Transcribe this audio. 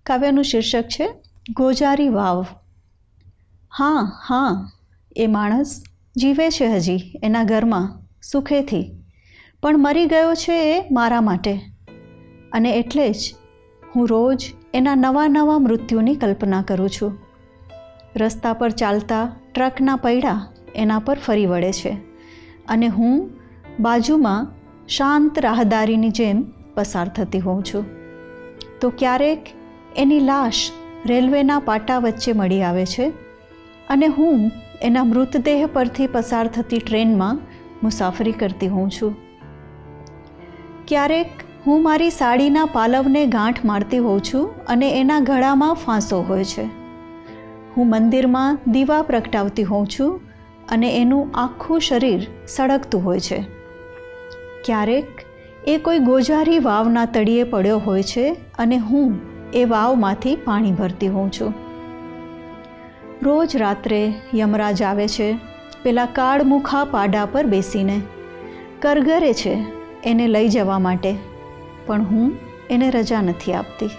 કાવ્યનું શીર્ષક છે ગોજારી વાવ. હા, એ માણસ જીવે છે હજી એના ઘરમાં સુખેથી, પણ મરી ગયો છે એ મારા માટે, અને એટલે જ હું રોજ એના નવા નવા મૃત્યુની કલ્પના કરું છું. રસ્તા પર ચાલતા ટ્રકના પૈડા એના પર ફરી વળે છે, અને હું બાજુમાં શાંત રાહદારીની જેમ પસાર થતી હોઉં છું. તો ક્યારેક એની લાશ રેલવેના પાટા વચ્ચે મળી આવે છે, અને હું એના મૃતદેહ પરથી પસાર થતી ટ્રેનમાં મુસાફરી કરતી હોઉં છું. ક્યારેક હું મારી સાડીના પાલવને ગાંઠ મારતી હોઉં છું, અને એના ગળામાં ફાંસો હોય છે. હું મંદિરમાં દીવા પ્રગટાવતી હોઉં છું, અને એનું આખું શરીર સળગતું હોય છે. ક્યારેક એ કોઈ ગોજારી વાવના તળિયે પડ્યો હોય છે, અને હું એ વાવમાંથી પાણી ભરતી હોઉં છું. રોજ રાત્રે યમરાજ આવે છે પેલા કાળમુખા પાડા પર બેસીને, કરગરે છે એને લઈ જવા માટે, પણ હું એને રજા નથી આપતી.